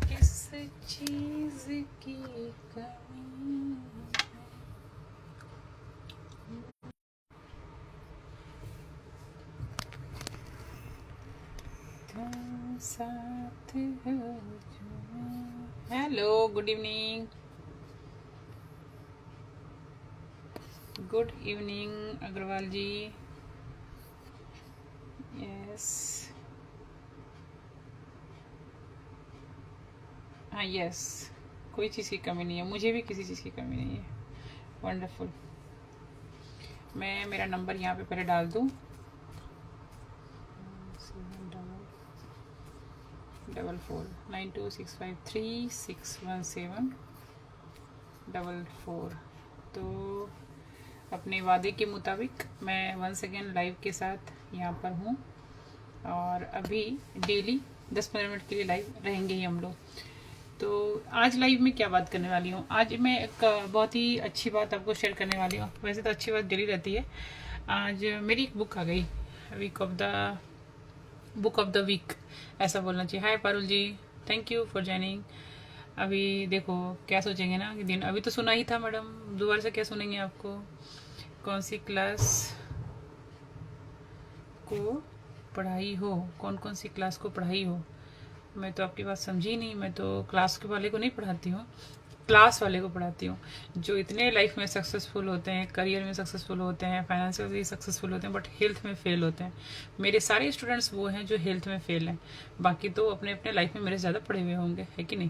किस चीज की कमी तुम साथ हो जो। Hello, good evening. Good evening Agarwal ji. Yes, हाँ यस, कोई चीज़ की कमी नहीं है, मुझे भी किसी चीज़ की कमी नहीं है। वंडरफुल। मैं मेरा नंबर यहाँ पे पहले डाल दूँ। 749265361744। तो अपने वादे के मुताबिक मैं वंस अगेन लाइव के साथ यहाँ पर हूँ, और अभी डेली 10-15 मिनट के लिए लाइव रहेंगे ही हम लोग। तो आज लाइव में क्या बात करने वाली हूँ, आज मैं एक बहुत ही अच्छी बात आपको शेयर करने वाली हूँ। वैसे तो अच्छी बात डेली रहती है। आज मेरी एक बुक आ गई, बुक ऑफ द वीक ऐसा बोलना चाहिए। हाय पारुल जी, थैंक यू फॉर ज्वाइनिंग। अभी देखो क्या सोचेंगे ना कि दिन अभी तो सुना ही था मैडम, दोबारा से क्या सुनेंगे आपको। कौन सी क्लास को पढ़ाई हो, कौन कौन सी क्लास को पढ़ाई हो। मैं तो आपकी बात समझी नहीं, मैं तो क्लास के वाले को नहीं पढ़ाती हूँ, क्लास वाले को पढ़ाती हूँ। जो इतने लाइफ में सक्सेसफुल होते हैं, करियर में सक्सेसफुल होते हैं, फाइनेंशियली सक्सेसफुल होते हैं, बट हेल्थ में फेल होते हैं। मेरे सारे स्टूडेंट्स वो हैं जो हेल्थ में फेल हैं। बाकी तो अपने अपने लाइफ में मेरे से ज़्यादा पढ़े हुए होंगे, है कि नहीं।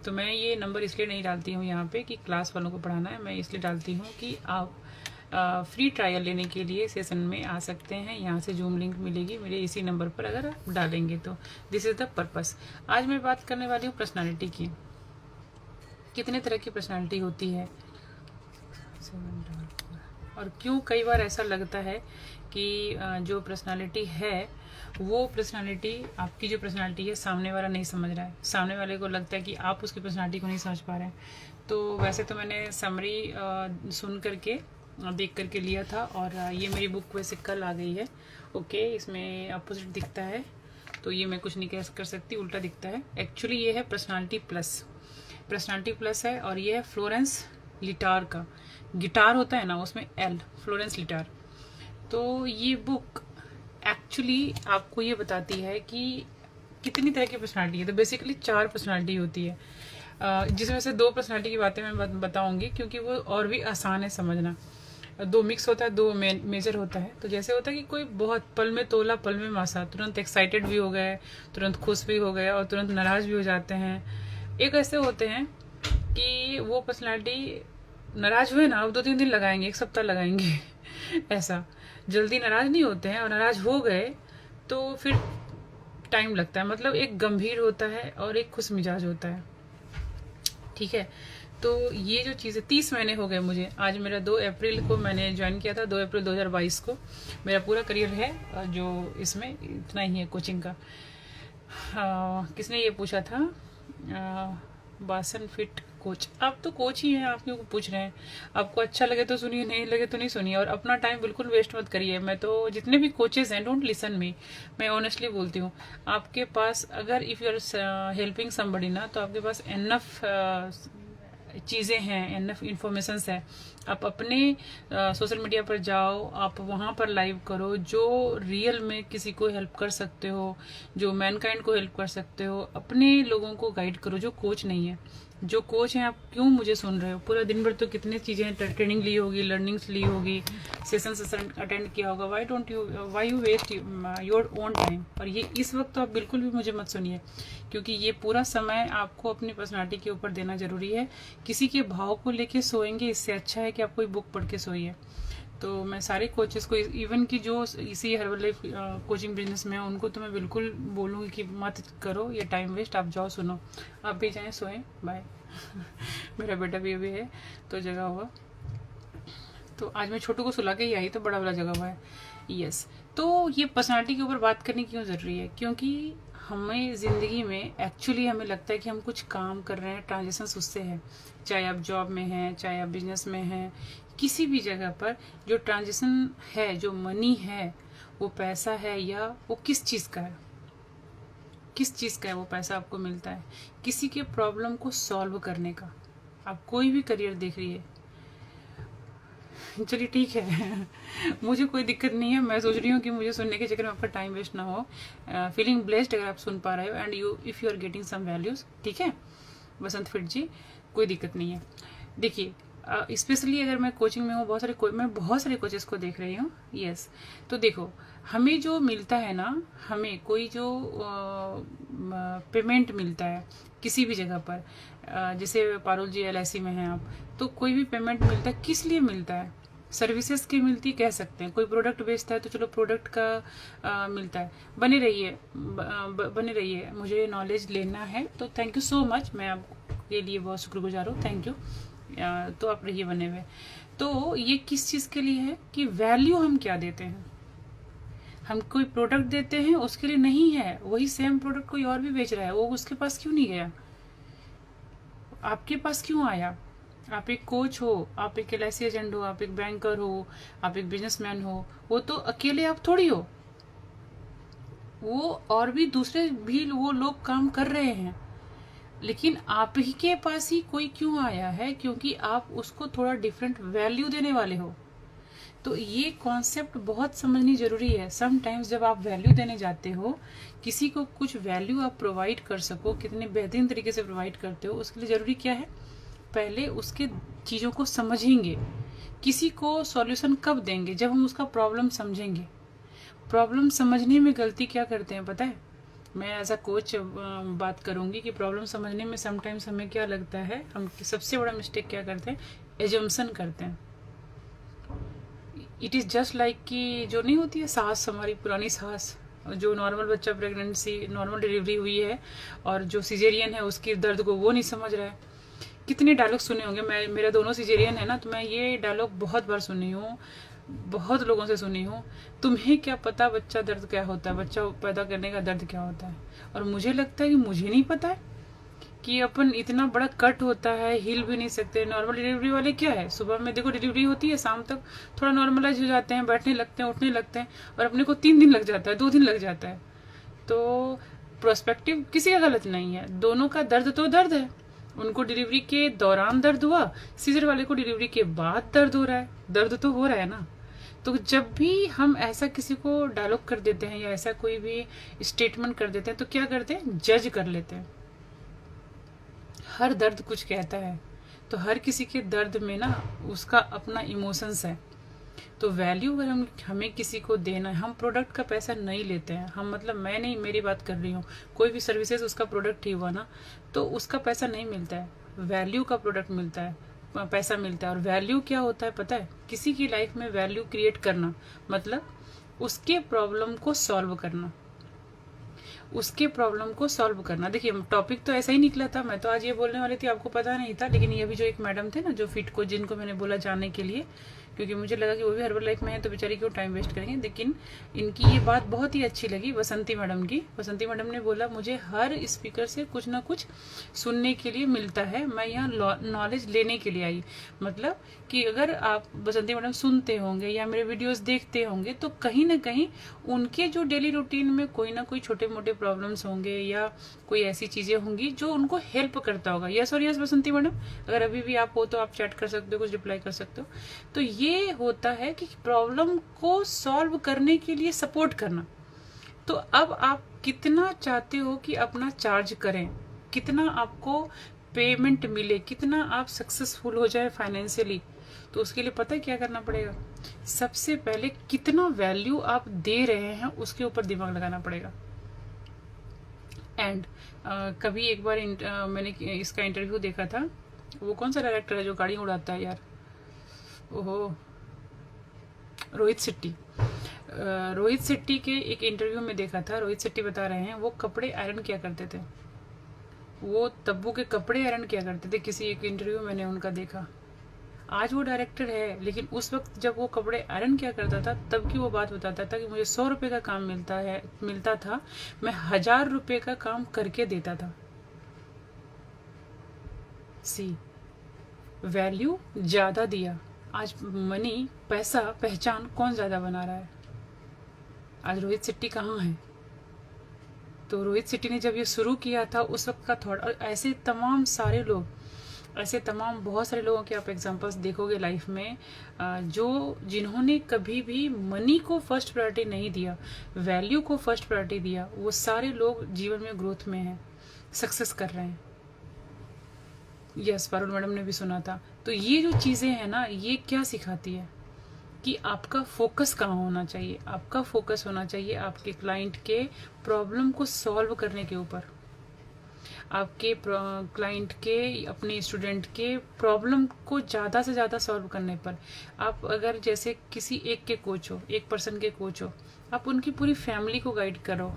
तो मैं ये नंबर इसलिए नहीं डालती हूँ यहाँ पे कि क्लास वालों को पढ़ाना है, मैं इसलिए डालती हूँ कि आप फ्री ट्रायल लेने के लिए सेशन में आ सकते हैं। यहाँ से जूम लिंक मिलेगी मेरे इसी नंबर पर, अगर आप डालेंगे तो। This is the purpose. आज मैं बात करने वाली हूँ पर्सनालिटी की। कितने तरह की पर्सनालिटी होती है, और क्यों कई बार ऐसा लगता है कि जो पर्सनालिटी है वो पर्सनालिटी, आपकी जो पर्सनालिटी है सामने वाला नहीं समझ रहा है, सामने वाले को लगता है कि आप उसकी पर्सनालिटी को नहीं समझ पा रहे हैं। तो वैसे तो मैंने समरी सुन करके देख करके लिया था, और ये मेरी बुक वैसे कल आ गई है। ओके, इसमें अपोजिट दिखता है, तो ये मैं कुछ नहीं कर सकती, उल्टा दिखता है। एक्चुअली ये है पर्सनालिटी प्लस है, और ये है फ्लोरेंस लिटार का। गिटार होता है ना, उसमें एल, फ्लोरेंस लिटार। तो ये बुक एक्चुअली आपको ये बताती है कि कितनी तरह की पर्सनालिटी है। तो बेसिकली 4 पर्सनालिटी होती है, जिसमें से 2 पर्सनालिटी की बातें मैं बताऊंगी, क्योंकि वो और भी आसान है समझना। 2 मिक्स होता है, 2 मेजर होता है। तो जैसे होता है कि कोई बहुत पल में तोला पल में मासा, तुरंत एक्साइटेड भी हो गए, तुरंत खुश भी हो गए, और तुरंत नाराज भी हो जाते हैं। एक ऐसे होते हैं कि वो पर्सनालिटी नाराज हुए ना, अब 2-3 दिन लगाएंगे, 1 सप्ताह लगाएंगे ऐसा जल्दी नाराज नहीं होते हैं, और नाराज हो गए तो फिर टाइम लगता है। मतलब एक गंभीर होता है और एक खुश मिजाज होता है, ठीक है। तो ये जो चीज़ है, 30 महीने हो गए मुझे। आज मेरा 2 अप्रैल को मैंने ज्वाइन किया था, 2 अप्रैल 2022 को। मेरा पूरा करियर है जो इसमें इतना ही है कोचिंग का। किसने ये पूछा था, बासन फिट कोच। आप तो कोच ही हैं, आप क्यों पूछ रहे हैं। आपको अच्छा लगे तो सुनिए, नहीं लगे तो नहीं सुनिए, और अपना टाइम बिल्कुल वेस्ट मत करिए। मैं तो जितने भी कोचेज हैं, डोंट लिसन मी, मैं ऑनेस्टली बोलती हूँ। आपके पास अगर if you are helping somebody ना, तो आपके पास एनफ चीज़ें हैं, एनफ इंफॉर्मेशंस है। आप अपने सोशल मीडिया पर जाओ, आप वहाँ पर लाइव करो, जो रियल में किसी को हेल्प कर सकते हो, जो मैनकाइंड को हेल्प कर सकते हो। अपने लोगों को गाइड करो, जो कोच नहीं है। जो कोच हैं, आप क्यों मुझे सुन रहे हो। पूरा दिन भर तो कितनी चीज़ें, ट्रेनिंग ली होगी, लर्निंग्स ली होगी, सेशन अटेंड किया होगा। Why you waste your own time. और ये इस वक्त तो आप बिल्कुल भी मुझे मत सुनिए, क्योंकि ये पूरा समय आपको अपनी पर्सनालिटी के ऊपर देना जरूरी है। किसी के भाव को लेके सोएंगे, इससे अच्छा है कि आप कोई बुक पढ़ के सोइए। तो मैं सारे कोचेस को, इवन कि जो इसी हर्बल लाइफ कोचिंग बिजनेस में है, उनको तो मैं बिल्कुल बोलूँगी कि मत करो ये टाइम वेस्ट, आप जाओ सुनो, आप भी जाएं सोएं, बाय मेरा बेटा भी अभी है तो जगा हुआ। तो आज मैं छोटू को सुला के ही आई, तो बड़ा वाला जगह हुआ है। यस। तो ये पर्सनालिटी के ऊपर बात करनी क्यों ज़रूरी है, क्योंकि हमें ज़िंदगी में एक्चुअली हमें लगता है कि हम कुछ काम कर रहे हैं, ट्रांजेक्शन उससे है। चाहे आप जॉब में हैं, चाहे आप बिजनेस में हैं, किसी भी जगह पर जो ट्रांजेक्शन है, जो मनी है, वो पैसा है या वो किस चीज़ का है, किस चीज़ का है वो पैसा आपको मिलता है? किसी के प्रॉब्लम को सॉल्व करने का। आप कोई भी करियर देख रही है, चलिए ठीक है मुझे कोई दिक्कत नहीं है। मैं सोच रही हूँ कि मुझे सुनने के चक्कर में आपका टाइम वेस्ट ना हो। फीलिंग ब्लेस्ड अगर आप सुन पा रहे हो and you if you are getting some values, ठीक है बसंत फिट जी, कोई दिक्कत नहीं है। देखिए स्पेशली अगर मैं कोचिंग में हूँ, मैं बहुत सारे कोचेस को देख रही हूँ। यस, तो देखो हमें जो मिलता है ना, हमें कोई जो पेमेंट मिलता है किसी भी जगह पर, जैसे पारुल जी LIC में हैं आप, तो कोई भी पेमेंट मिलता है किस लिए मिलता है? सर्विसेज की मिलती कह सकते हैं। कोई प्रोडक्ट बेचता है तो चलो प्रोडक्ट का मिलता है। बने रहिए बने रहिए, मुझे नॉलेज लेना है तो थैंक यू सो मच, मैं आपके लिए बहुत शुक्रगुजार हूँ, थैंक यू। तो आप रहिए बने हुए। तो ये किस चीज़ के लिए है कि वैल्यू हम क्या देते हैं। हम कोई प्रोडक्ट देते हैं उसके लिए नहीं है, वही सेम प्रोडक्ट कोई और भी बेच रहा है, वो उसके पास क्यों नहीं गया, आपके पास क्यों आया? आप एक कोच हो, आप एक LIC एजेंट हो, आप एक बैंकर हो, आप एक बिजनेसमैन हो, वो तो अकेले आप थोड़ी हो, वो और भी दूसरे भी वो लोग काम कर रहे हैं, लेकिन आप ही के पास ही कोई क्यों आया है? क्योंकि आप उसको थोड़ा डिफरेंट वैल्यू देने वाले हो। तो ये कॉन्सेप्ट बहुत समझनी जरूरी है। समटाइम्स जब आप वैल्यू देने जाते हो, किसी को कुछ वैल्यू आप प्रोवाइड कर सको, कितने बेहतरीन तरीके से प्रोवाइड करते हो, उसके लिए जरूरी क्या है? पहले उसके चीज़ों को समझेंगे। किसी को सॉल्यूशन कब देंगे? जब हम उसका प्रॉब्लम समझेंगे। प्रॉब्लम समझने में गलती क्या करते हैं पता है? मैं एज अ कोच बात करूंगी कि प्रॉब्लम समझने में समटाइम्स हमें क्या लगता है, हम सबसे बड़ा मिस्टेक क्या करते हैं? एजम्पशन करते हैं। इट इज़ जस्ट लाइक कि जो नहीं होती है सास, हमारी पुरानी सास, जो नॉर्मल बच्चा प्रेगनेंसी नॉर्मल डिलीवरी हुई है और जो सिजेरियन है उसकी दर्द को वो नहीं समझ रहा है। कितने डायलॉग सुने होंगे, मेरा दोनों सिजेरियन है ना, तो मैं ये डायलॉग बहुत बार सुनी हूँ, बहुत लोगों से सुनी हूँ। तुम्हें क्या पता बच्चा दर्द क्या होता है, बच्चा पैदा करने का दर्द क्या होता है? और मुझे लगता है कि मुझे नहीं पता है कि अपन इतना बड़ा कट होता है, हिल भी नहीं सकते। नॉर्मल डिलीवरी वाले क्या है, सुबह में देखो डिलीवरी होती है, शाम तक थोड़ा नॉर्मलाइज हो जाते हैं, बैठने लगते हैं, उठने लगते हैं, और अपने को 3 दिन लग जाता है, 2 दिन लग जाता है। तो प्रोस्पेक्टिव किसी का गलत नहीं है, दोनों का दर्द तो दर्द है। उनको डिलीवरी के दौरान दर्द हुआ, सीजर वाले को डिलीवरी के बाद दर्द हो रहा है, दर्द तो हो रहा है ना। तो जब भी हम ऐसा किसी को डायलॉग कर देते हैं या ऐसा कोई भी स्टेटमेंट कर देते हैं, तो क्या करते हैं? जज कर लेते हैं। हर दर्द कुछ कहता है, तो हर किसी के दर्द में ना उसका अपना इमोशंस है। तो वैल्यू अगर हमें किसी को देना है, हम प्रोडक्ट का पैसा नहीं लेते हैं। हम मतलब मैं नहीं, मेरी बात कर रही हूँ, कोई भी सर्विसेज उसका प्रोडक्ट ही हुआ ना, तो उसका पैसा नहीं मिलता है, वैल्यू का प्रोडक्ट मिलता है, पैसा मिलता है। और वैल्यू क्या होता है पता है? किसी की लाइफ में वैल्यू क्रिएट करना, मतलब उसके प्रॉब्लम को सॉल्व करना, उसके प्रॉब्लम को सॉल्व करना। देखिए टॉपिक तो ऐसा ही निकला था, मैं तो आज ये बोलने वाली थी, आपको पता नहीं था, लेकिन ये भी जो एक मैडम थे ना जो फिट को, जिनको मैंने बोला जाने के लिए, क्योंकि मुझे लगा कि वो भी हर्बल लाइफ में है तो बेचारी क्यों टाइम वेस्ट करेंगे, लेकिन इनकी ये बात बहुत ही अच्छी लगी बसंती मैडम की। बसंती मैडम ने बोला मुझे हर स्पीकर से कुछ ना कुछ सुनने के लिए मिलता है, मैं यहाँ नॉलेज लेने के लिए आई। मतलब कि अगर आप बसंती मैडम सुनते होंगे या मेरे वीडियोस देखते होंगे, तो कहीं ना कहीं उनके जो डेली रूटीन में कोई ना कोई छोटे मोटे प्रॉब्लम्स होंगे या कोई ऐसी चीज़ें होंगी जो उनको हेल्प करता होगा। यस और यस बसंती मैडम, अगर अभी भी आप हो तो आप चैट कर सकते हो, कुछ रिप्लाई कर सकते हो। तो ये होता है कि प्रॉब्लम को सॉल्व करने के लिए सपोर्ट करना। तो अब आप कितना चाहते हो कि अपना चार्ज करें, कितना आपको पेमेंट मिले, कितना आप सक्सेसफुल हो जाए फाइनेंशियली, तो उसके लिए पता है क्या करना पड़ेगा? सबसे पहले कितना वैल्यू आप दे रहे हैं उसके ऊपर दिमाग लगाना पड़ेगा। एंड कभी एक बार मैंने इसका इंटरव्यू देखा था, वो कौन सा डायरेक्टर है जो गाड़ी उड़ाता है यार, ओहो, रोहित शेट्टी। रोहित शेट्टी के एक इंटरव्यू में देखा था, रोहित शेट्टी बता रहे हैं वो कपड़े आयरन किया करते थे, वो तब्बू के कपड़े आयरन किया करते थे। किसी एक इंटरव्यू मैंने उनका देखा। आज वो डायरेक्टर है, लेकिन उस वक्त जब वो कपड़े आयरन किया करता था तब की वो बात बताता था कि मुझे 100 रुपये का काम मिलता था, मैं 1000 रुपये का काम करके देता था। सी वैल्यू ज्यादा दिया। आज मनी, पैसा, पहचान कौन ज्यादा बना रहा है? आज रोहित शेट्टी कहाँ है? तो रोहित शेट्टी ने जब ये शुरू किया था उस वक्त का थॉट, और ऐसे तमाम सारे लोग, ऐसे तमाम बहुत सारे लोगों के आप एग्जांपल्स देखोगे लाइफ में, जो जिन्होंने कभी भी मनी को फर्स्ट प्रायोरिटी नहीं दिया, वैल्यू को फर्स्ट प्रायोरिटी दिया, वो सारे लोग जीवन में ग्रोथ में हैं, सक्सेस कर रहे हैं। यस, पारुल मैडम ने भी सुना था। तो ये जो चीज़ें हैं ना, ये क्या सिखाती है कि आपका फोकस कहाँ होना चाहिए। आपका फोकस होना चाहिए आपके क्लाइंट के प्रॉब्लम को सॉल्व करने के ऊपर, आपके क्लाइंट के, अपने स्टूडेंट के प्रॉब्लम को ज़्यादा से ज़्यादा सॉल्व करने पर। आप अगर जैसे किसी एक के कोच हो, एक पर्सन के कोच हो, आप उनकी पूरी फैमिली को गाइड करो,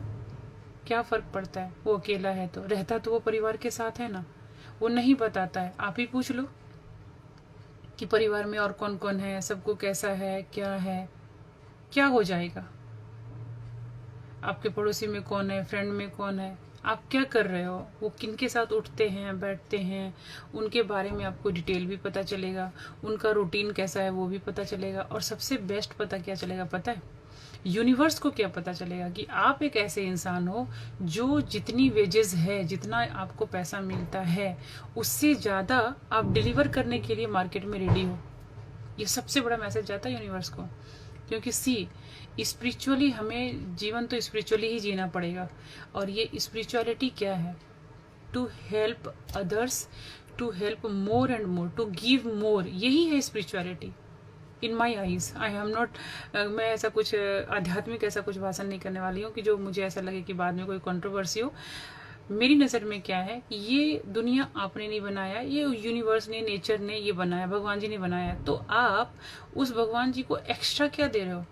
क्या फ़र्क पड़ता है? वो अकेला है तो रहता तो वो परिवार के साथ है ना, वो नहीं बताता है। आप ही पूछ लो कि परिवार में और कौन कौन है, सबको कैसा है, क्या हो जाएगा। आपके पड़ोसी में कौन है, फ्रेंड में कौन है, आप क्या कर रहे हो, वो किन के साथ उठते हैं बैठते हैं, उनके बारे में आपको डिटेल भी पता चलेगा, उनका रूटीन कैसा है वो भी पता चलेगा। और सबसे बेस्ट पता क्या चलेगा पता है? यूनिवर्स को क्या पता चलेगा कि आप एक ऐसे इंसान हो जो जितनी वेजेस है, जितना आपको पैसा मिलता है, उससे ज़्यादा आप डिलीवर करने के लिए मार्केट में रेडी हो। ये सबसे बड़ा मैसेज जाता है यूनिवर्स को। क्योंकि स्पिरिचुअली हमें जीवन तो स्पिरिचुअली ही जीना पड़ेगा। और ये स्पिरिचुअलिटी क्या है? To help others, to help more and more, to give more, यही है spirituality in my eyes. I am not, मैं ऐसा कुछ आध्यात्मिक ऐसा कुछ भाषण नहीं करने वाली हूँ कि जो मुझे ऐसा लगे कि बाद में कोई कंट्रोवर्सी हो। मेरी नज़र में क्या है कि ये दुनिया आपने नहीं बनाया, ये यूनिवर्स ने, नेचर ने ये बनाया, भगवान जी ने बनाया। तो आप उस भगवान जी को एक्स्ट्रा क्या दे रहे हो?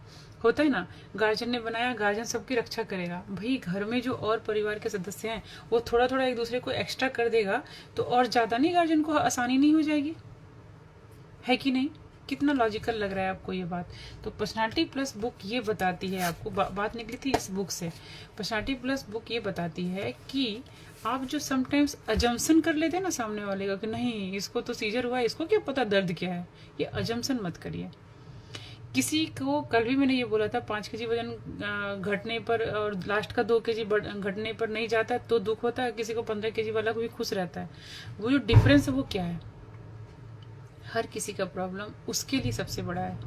होता है ना, गार्जियन ने बनाया, गार्जियन सबकी रक्षा करेगा। भाई घर में जो और परिवार के सदस्य हैं वो थोड़ा थोड़ा एक दूसरे को एक्स्ट्रा कर देगा तो और ज़्यादा नहीं गार्जियन को आसानी नहीं हो जाएगी? है कि नहीं? कितना लॉजिकल लग रहा है आपको ये बात? तो पर्सनालिटी प्लस बुक ये बताती है आपको, बात निकली थी इस बुक से। पर्सनालिटी प्लस बुक ये बताती है कि आप जो समटाइम्स अजम्पशन कर लेते हैं ना सामने वाले का कि नहीं इसको तो सीजर हुआ है, इसको क्या पता दर्द क्या है, ये अजम्पशन मत करिए। किसी को कल भी मैंने ये बोला था 5 kg वजन घटने पर और लास्ट का 2 kg घटने पर नहीं जाता तो दुख होता है, किसी को 15 kg वाला को भी खुश रहता है। वो जो डिफरेंस है वो क्या है? हर किसी का प्रॉब्लम उसके लिए सबसे बड़ा है।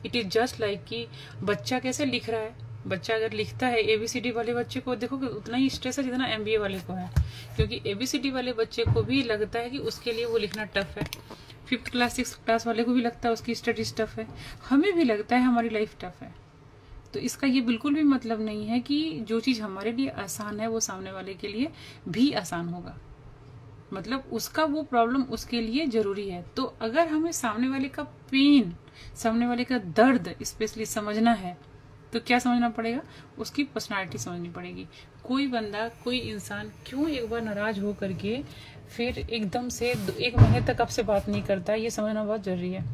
इट इज जस्ट लाइक कि बच्चा कैसे लिख रहा है, बच्चा अगर लिखता है ABCD वाले बच्चे को देखोगे उतना ही स्ट्रेस है जितना MBA वाले को है। क्योंकि ABCD वाले बच्चे को भी लगता है कि उसके लिए वो लिखना टफ है, 5th क्लास 6th क्लास वाले को भी लगता है उसकी स्टडीज टफ है, हमें भी लगता है हमारी लाइफ टफ है। तो इसका ये बिल्कुल भी मतलब नहीं है कि जो चीज़ हमारे लिए आसान है वो सामने वाले के लिए भी आसान होगा। मतलब उसका वो प्रॉब्लम उसके लिए जरूरी है। तो अगर हमें सामने वाले का पेन, सामने वाले का दर्द स्पेशली समझना है तो क्या समझना पड़ेगा? उसकी पर्सनालिटी समझनी पड़ेगी। कोई बंदा, कोई इंसान क्यों एक बार नाराज हो करके फिर एकदम से 1 महीने तक आपसे बात नहीं करता है, ये समझना बहुत जरूरी है।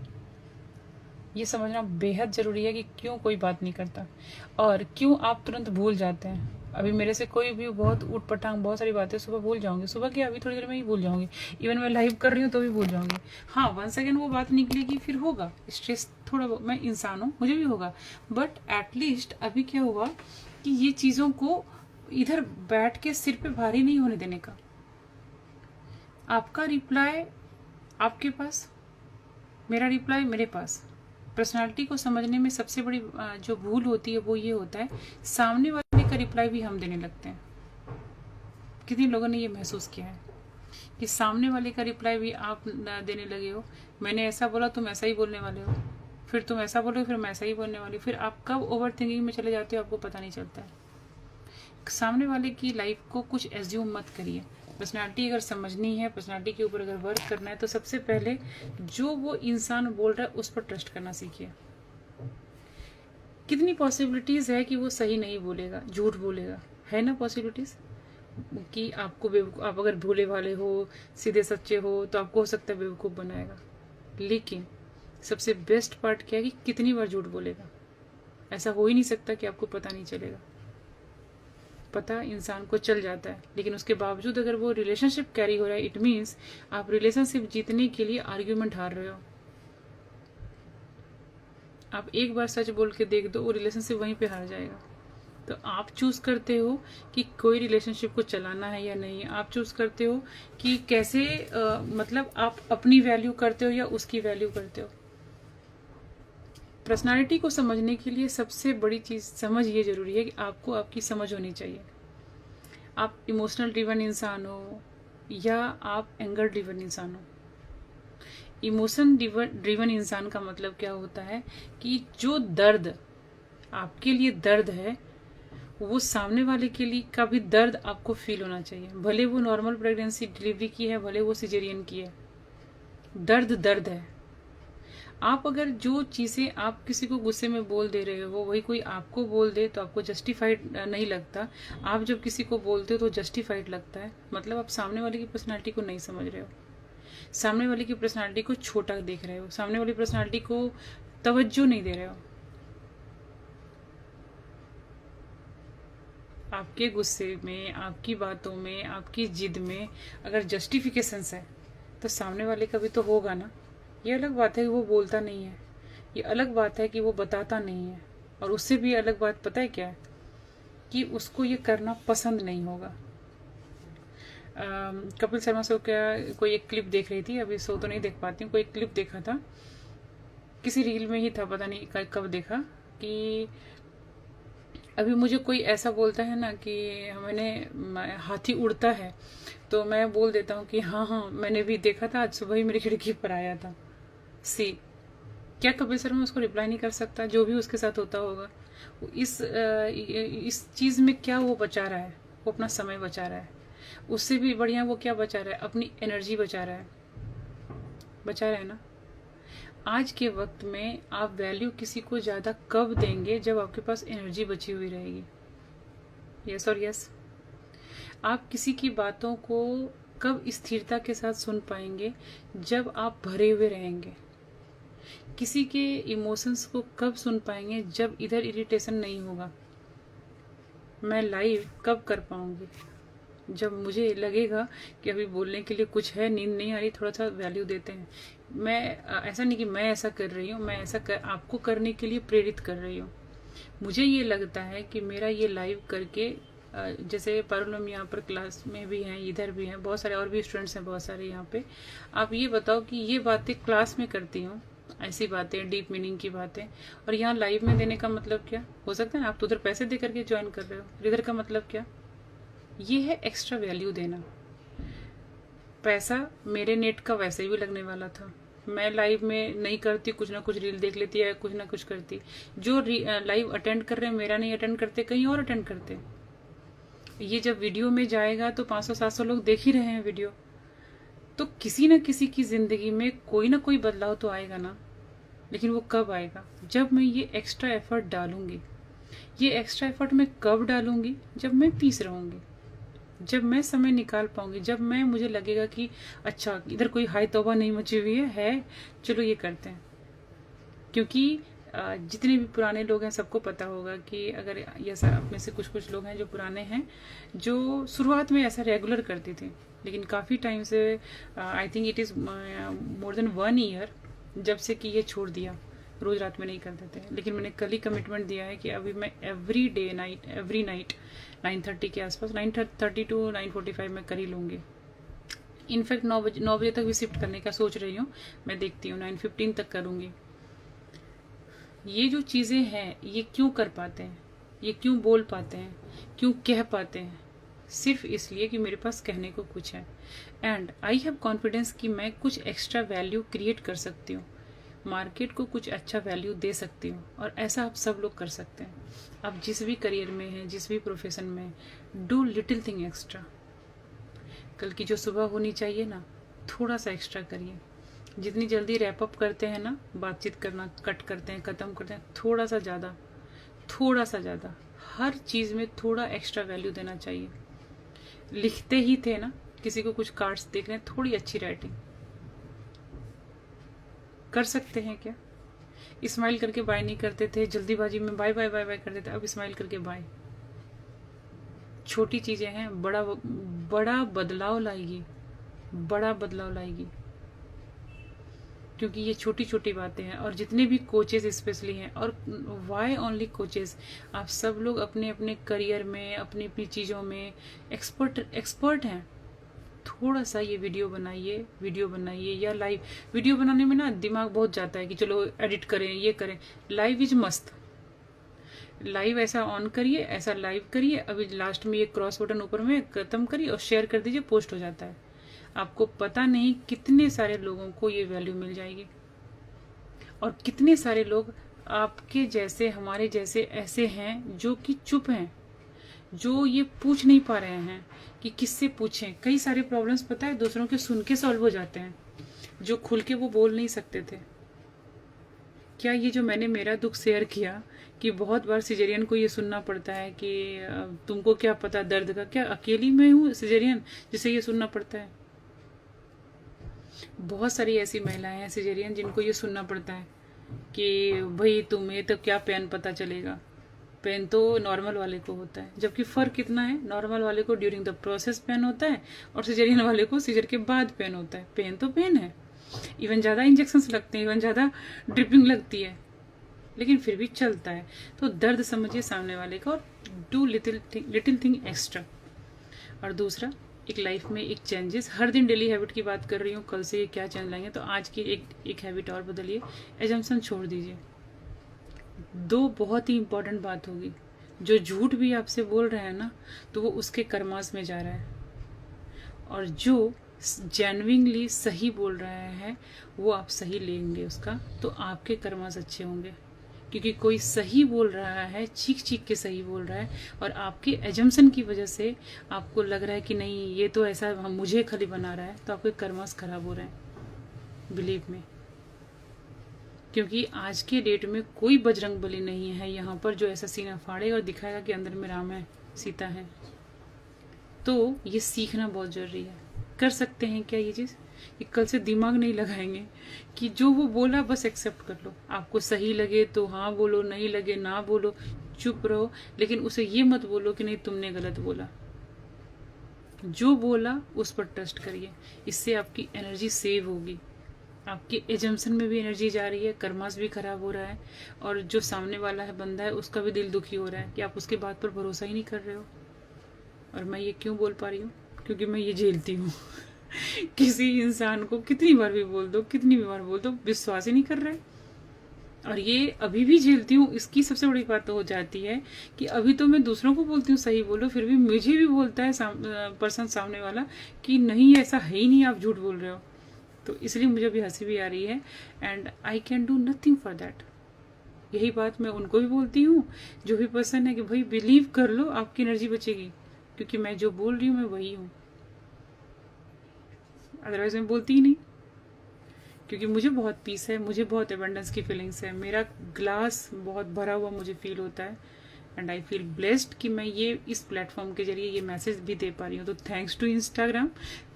ये समझना बेहद जरूरी है कि क्यों कोई बात नहीं करता और क्यों आप तुरंत भूल जाते हैं। अभी मेरे से कोई भी बहुत ऊट पटांग बहुत सारी बातें सुबह भूल जाऊंगी, सुबह की अभी थोड़ी देर में ही भूल जाऊंगी, इवन मैं लाइव कर रही हूँ तो भी भूल जाऊंगी। हाँ, 1 सेकेंड वो बात निकलेगी, फिर होगा स्ट्रेस थोड़ा, मैं इंसान हूँ, मुझे भी होगा, बट एटलीस्ट अभी क्या हुआ कि ये चीज़ों को इधर बैठ के सिर पे भारी नहीं होने देने का। आपका रिप्लाई आपके पास, मेरा रिप्लाई मेरे पास। पर्सनालिटी को समझने में सबसे बड़ी जो भूल होती है वो ये होता है, सामने वाले का रिप्लाई भी हम देने लगते हैं। कितने लोगों ने ये महसूस किया है कि सामने वाले का रिप्लाई भी आप देने लगे हो? मैंने ऐसा बोला तुम ऐसा ही बोलने वाले हो, फिर तुम ऐसा बोलो फिर मैं ऐसा ही बोलने वाली, फिर आप कब ओवर थिंकिंग में चले जाते हो आपको पता नहीं चलता है। सामने वाले की लाइफ को कुछ एज्यूम मत करिए। पर्सनालिटी अगर समझनी है, पर्सनालिटी के ऊपर अगर वर्क करना है तो सबसे पहले जो वो इंसान बोल रहा है उस पर ट्रस्ट करना सीखिए। कितनी पॉसिबिलिटीज़ है कि वो सही नहीं बोलेगा, झूठ बोलेगा, है ना पॉसिबिलिटीज़ कि आपको आप अगर भोले वाले हो, सीधे सच्चे हो तो आपको हो सकता है बेवकूफ़ बनाएगा। लेकिन सबसे बेस्ट पार्ट क्या है कि कितनी बार झूठ बोलेगा। ऐसा हो ही नहीं सकता कि आपको पता नहीं चलेगा। पता इंसान को चल जाता है, लेकिन उसके बावजूद अगर वो रिलेशनशिप कैरी हो रहा है, इट मीन्स आप रिलेशनशिप जीतने के लिए आर्ग्यूमेंट हार रहे हो। आप एक बार सच बोल के देख दो, वो रिलेशनशिप वहीं पे हार जाएगा। तो आप चूज करते हो कि कोई रिलेशनशिप को चलाना है या नहीं। आप चूज करते हो कि कैसे मतलब आप अपनी वैल्यू करते हो या उसकी वैल्यू करते हो। पर्सनालिटी को समझने के लिए सबसे बड़ी चीज समझ ये जरूरी है कि आपको आपकी समझ होनी चाहिए। आप इमोशनल ड्रिवन इंसान हो या आप एंगर ड्रिवन इंसान हो। इमोशन ड्रिवन इंसान का मतलब क्या होता है कि जो दर्द आपके लिए दर्द है वो सामने वाले के लिए का भी दर्द आपको फील होना चाहिए। भले वो नॉर्मल प्रेगनेंसी डिलीवरी की है, भले वो सिजेरियन की है, दर्द दर्द है। आप अगर जो चीज़ें आप किसी को गुस्से में बोल दे रहे हो वही कोई आपको बोल दे तो आपको जस्टिफाइड नहीं लगता। आप जब किसी को बोलते हो तो जस्टिफाइड लगता है। मतलब आप सामने वाले की पर्सनालिटी को नहीं समझ रहे हो, सामने वाले की पर्सनालिटी को छोटा देख रहे हो, सामने वाली पर्सनालिटी को तवज्जो नहीं दे रहे हो। आपके गुस्से में, आपकी बातों में, आपकी जिद में अगर जस्टिफिकेशंस है तो सामने वाले का भी तो होगा ना। ये अलग बात है कि वो बोलता नहीं है, ये अलग बात है कि वो बताता नहीं है, और उससे भी अलग बात पता है क्या है कि उसको ये करना पसंद नहीं होगा। कपिल शर्मा शो क्या कोई एक क्लिप देख रही थी, अभी शो तो नहीं देख पाती हूँ, कोई क्लिप देखा था, किसी रील में ही था, पता नहीं कब देखा, कि अभी मुझे कोई ऐसा बोलता है ना कि मैंने हाथी उड़ता है तो मैं बोल देता हूँ कि हाँ हाँ मैंने भी देखा था, आज सुबह ही मेरी खिड़की पर आया था। सी क्या कपिल शर्मा उसको रिप्लाई नहीं कर सकता? जो भी उसके साथ होता होगा इस चीज में क्या वो बचा रहा है? वो अपना समय बचा रहा है। उससे भी बढ़िया वो क्या बचा रहा है? अपनी एनर्जी बचा रहा है। बचा रहा है ना। आज के वक्त में आप वैल्यू किसी को ज्यादा कब देंगे? जब आपके पास एनर्जी बची हुई रहेगी। यस और यस। आप किसी की बातों को कब स्थिरता के साथ सुन पाएंगे? जब आप भरे हुए रहेंगे। किसी के इमोशंस को कब सुन पाएंगे? जब इधर इरिटेशन नहीं होगा। मैं लाइव कब कर पाऊंगी? जब मुझे लगेगा कि अभी बोलने के लिए कुछ है, नींद नहीं आ रही, थोड़ा सा वैल्यू देते हैं। मैं ऐसा नहीं कि मैं ऐसा कर रही हूँ, मैं ऐसा आपको करने के लिए प्रेरित कर रही हूँ। मुझे ये लगता है कि मेरा ये लाइव करके जैसे पारुलम यहाँ पर क्लास में भी हैं, इधर भी हैं, बहुत सारे और भी स्टूडेंट्स हैं बहुत सारे यहाँ पे। आप ये बताओ कि ये बातें क्लास में करती हूँ, ऐसी बातें डीप मीनिंग की बातें, और यहाँ लाइव में देने का मतलब क्या हो सकता है? आप तो उधर पैसे दे करके ज्वाइन कर रहे हो, इधर का मतलब क्या? ये है एक्स्ट्रा वैल्यू देना। पैसा मेरे नेट का वैसे भी लगने वाला था, मैं लाइव में नहीं करती, कुछ ना कुछ रील देख लेती है, कुछ ना कुछ करती। जो लाइव अटेंड कर रहे हैं मेरा नहीं अटेंड करते, कहीं और अटेंड करते। ये जब वीडियो में जाएगा तो 500-700 लोग देख ही रहे हैं वीडियो, तो किसी न किसी की जिंदगी में कोई ना कोई बदलाव तो आएगा ना। लेकिन वो कब आएगा? जब मैं ये एक्स्ट्रा एफर्ट डालूंगी। ये एक्स्ट्रा एफर्ट मैं कब डालूंगी? जब मैं पीस रहूंगी, जब मैं समय निकाल पाऊंगी, जब मैं मुझे लगेगा कि अच्छा इधर कोई हाई तौबा नहीं मची हुई है, चलो ये करते हैं। क्योंकि जितने भी पुराने लोग हैं सबको पता होगा कि अगर ऐसा अपने से कुछ कुछ लोग हैं जो पुराने हैं, जो शुरुआत में ऐसा रेगुलर करते थे, लेकिन काफ़ी टाइम से I think it is more than 1 year जब से कि ये छोड़ दिया, रोज रात में नहीं करते थे। लेकिन मैंने कल ही कमिटमेंट दिया है कि अभी मैं एवरी नाइट 9:30 के आसपास, 9:30 to 9:45 में कर ही लूँगी। इनफैक्ट 9 बजे तक भी शिफ्ट करने का सोच रही हूँ, मैं देखती हूँ 9:15 तक करूँगी। ये जो चीज़ें हैं ये क्यों कर पाते हैं, ये क्यों बोल पाते हैं, क्यों कह पाते हैं? सिर्फ इसलिए कि मेरे पास कहने को कुछ है, एंड आई हैव कॉन्फिडेंस कि मैं कुछ एक्स्ट्रा वैल्यू क्रिएट कर सकती हूँ, मार्केट को कुछ अच्छा वैल्यू दे सकती हूँ। और ऐसा आप सब लोग कर सकते हैं। आप जिस भी करियर में हैं, जिस भी प्रोफेशन में, डू लिटिल थिंग एक्स्ट्रा। कल की जो सुबह होनी चाहिए ना, थोड़ा सा एक्स्ट्रा करिए। जितनी जल्दी रैप अप करते हैं ना, बातचीत करना कट करते हैं, ख़त्म करते हैं, थोड़ा सा ज़्यादा हर चीज़ में थोड़ा एक्स्ट्रा वैल्यू देना चाहिए। लिखते ही थे ना, किसी को कुछ कार्ड्स देख रहे हैं, थोड़ी अच्छी राइटिंग कर सकते हैं क्या? स्माइल करके बाय नहीं करते थे, जल्दीबाजी में बाय बाय बाय बाय करते थे, अब स्माइल करके बाय। छोटी चीजें हैं, बड़ा बदलाव लाएगी, बड़ा बदलाव लाएगी। क्योंकि ये छोटी छोटी बातें हैं। और जितने भी कोचेस स्पेशली हैं, और वाई ओनली कोचेस, आप सब लोग अपने अपने करियर में, अपनी अपनी चीज़ों में एक्सपर्ट हैं। थोड़ा सा ये वीडियो बनाइए या लाइव वीडियो बनाने में ना दिमाग बहुत जाता है कि चलो एडिट करें, ये करें। लाइव इज मस्त। लाइव ऐसा ऑन करिए, ऐसा लाइव करिए, अभी लास्ट में ये क्रॉस बटन ऊपर में खत्म करिए और शेयर कर दीजिए, पोस्ट हो जाता है। आपको पता नहीं कितने सारे लोगों को ये वैल्यू मिल जाएगी, और कितने सारे लोग आपके जैसे, हमारे जैसे ऐसे हैं जो कि चुप हैं, जो ये पूछ नहीं पा रहे हैं कि किससे पूछें। कई सारे प्रॉब्लम्स पता है दूसरों के सुन के सॉल्व हो जाते हैं, जो खुल के वो बोल नहीं सकते थे। क्या ये जो मैंने मेरा दुख शेयर किया कि बहुत बार सिजेरियन को ये सुनना पड़ता है कि तुमको क्या पता दर्द का, क्या अकेली मैं हूँ सिजेरियन जिसे ये सुनना पड़ता है? बहुत सारी ऐसी महिलाएं हैं सिजेरियन जिनको ये सुनना पड़ता है कि भाई तुम्हें तो क्या पेन पता चलेगा, पेन तो नॉर्मल वाले को होता है। जबकि फ़र्क कितना है, नॉर्मल वाले को ड्यूरिंग द प्रोसेस पेन होता है और सिजेरियन वाले को सिजर के बाद पेन होता है। पेन तो पेन है, इवन ज़्यादा इंजेक्शंस लगते हैं, इवन ज़्यादा ड्रिपिंग लगती है, लेकिन फिर भी चलता है। तो दर्द समझिए सामने वाले का, और डू लिटिल थिंग एक्स्ट्रा। और दूसरा, एक लाइफ में एक चेंजेस, हर दिन डेली हैबिट की बात कर रही हूँ, कल से ये क्या चेंज लाएंगे, तो आज की एक हैबिट और बदलिए, एजम्पशन छोड़ दीजिए। दो बहुत ही इंपॉर्टेंट बात होगी, जो झूठ भी आपसे बोल रहा है ना, तो वो उसके कर्मास में जा रहा है, और जो जेन्युइनली सही बोल रहा है वो आप सही लेंगे उसका, तो आपके कर्मास अच्छे होंगे। क्योंकि कोई सही बोल रहा है, चीख चीख के सही बोल रहा है, और आपके एजम्पशन की वजह से आपको लग रहा है कि नहीं ये तो ऐसा मुझे खाली बना रहा है, तो आपके कर्मास खराब हो रहे हैं, बिलीव में। क्योंकि आज के डेट में कोई बजरंग बली नहीं है यहाँ पर जो ऐसा सीना फाड़ेगा और दिखाएगा कि अंदर में राम है, सीता है। तो ये सीखना बहुत जरूरी है। कर सकते हैं क्या ये चीज़, कि कल से दिमाग नहीं लगाएंगे कि जो वो बोला बस एक्सेप्ट कर लो। आपको सही लगे तो हाँ बोलो, नहीं लगे ना बोलो, चुप रहो, लेकिन उसे ये मत बोलो कि नहीं तुमने गलत बोला। जो बोला उस पर ट्रस्ट करिए, इससे आपकी एनर्जी सेव होगी। आपके एजम्पशन में भी एनर्जी जा रही है, कर्मास भी खराब हो रहा है, और जो सामने वाला है बंदा है उसका भी दिल दुखी हो रहा है कि आप उसकी बात पर भरोसा ही नहीं कर रहे हो। और मैं ये क्यों बोल पा रही हूँ, क्योंकि मैं ये झेलती हूँ। किसी इंसान को कितनी बार भी बोल दो, कितनी बार बोल दो, विश्वास ही नहीं कर रहा है। और ये अभी भी झेलती हूँ। इसकी सबसे बड़ी बात तो हो जाती है कि अभी तो मैं दूसरों को बोलती हूँ सही बोलो, फिर भी मुझे भी बोलता है पर्सन सामने वाला कि नहीं ऐसा है ही नहीं, आप झूठ बोल रहे हो। तो इसलिए मुझे अभी हंसी भी आ रही है, and I can do nothing for that. यही बात मैं उनको भी बोलती हूँ जो भी पर्सन है कि भाई बिलीव कर लो, आपकी एनर्जी बचेगी, क्योंकि मैं जो बोल रही हूँ मैं वही हूँ, अदरवाइज मैं बोलती ही नहीं। क्योंकि मुझे बहुत पीस है, मुझे बहुत एबंडेंस की फीलिंग्स है, मेरा ग्लास बहुत भरा हुआ मुझे फील होता है, एंड आई फील ब्लेस्ड कि मैं ये इस प्लेटफॉर्म के जरिए ये मैसेज भी दे पा रही हूँ। तो thanks to Instagram,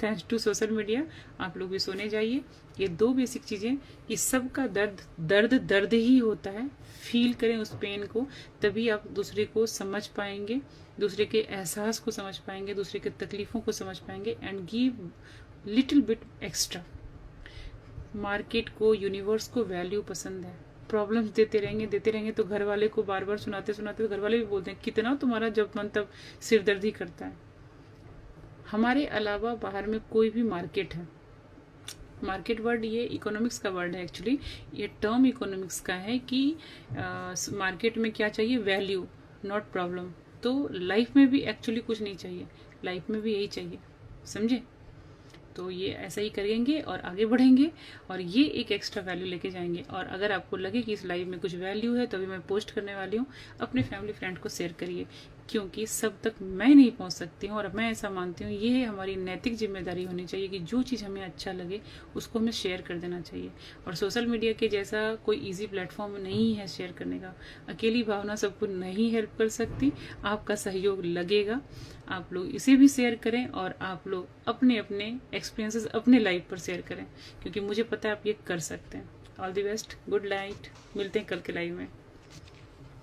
thanks to social media. आप लोग भी सोने जाइए। ये दो बेसिक चीज़ें, कि सबका दर्द ही होता है, फील करें उस पेन को, तभी आप दूसरे को समझ पाएंगे, दूसरे के एहसास को समझ पाएंगे, दूसरे के तकलीफ़ों को समझ पाएंगे, and give little bit extra. Market को, यूनिवर्स को वैल्यू पसंद है। प्रॉब्लम्स देते रहेंगे तो घर वाले को बार बार सुनाते तो घर वाले भी बोलते हैं कितना तुम्हारा जब मन तब सिर दर्द ही करता है। हमारे अलावा बाहर में कोई भी मार्केट है, मार्केट वर्ड ये इकोनॉमिक्स का वर्ड है एक्चुअली, ये टर्म इकोनॉमिक्स का है कि मार्केट में क्या चाहिए, वैल्यू नॉट प्रॉब्लम। तो लाइफ में भी एक्चुअली कुछ नहीं चाहिए, लाइफ में भी यही चाहिए, समझे। तो ये ऐसा ही करेंगे और आगे बढ़ेंगे, और ये एक एक्स्ट्रा वैल्यू लेके जाएंगे। और अगर आपको लगे कि इस लाइव में कुछ वैल्यू है, तो अभी मैं पोस्ट करने वाली हूँ, अपने फैमिली फ्रेंड को शेयर करिए, क्योंकि सब तक मैं नहीं पहुँच सकती हूँ। और मैं ऐसा मानती हूँ ये हमारी नैतिक जिम्मेदारी होनी चाहिए कि जो चीज़ हमें अच्छा लगे उसको हमें शेयर कर देना चाहिए। और सोशल मीडिया के जैसा कोई ईजी प्लेटफॉर्म नहीं है शेयर करने का। अकेली भावना सबको नहीं हेल्प कर सकती, आपका सहयोग लगेगा। आप लोग इसे भी शेयर करें, और आप लोग अपने अपने एक्सपीरियंसेस अपने लाइफ पर शेयर करें, क्योंकि मुझे पता है आप ये कर सकते हैं। All the best, good night, मिलते हैं कल के लाइव में।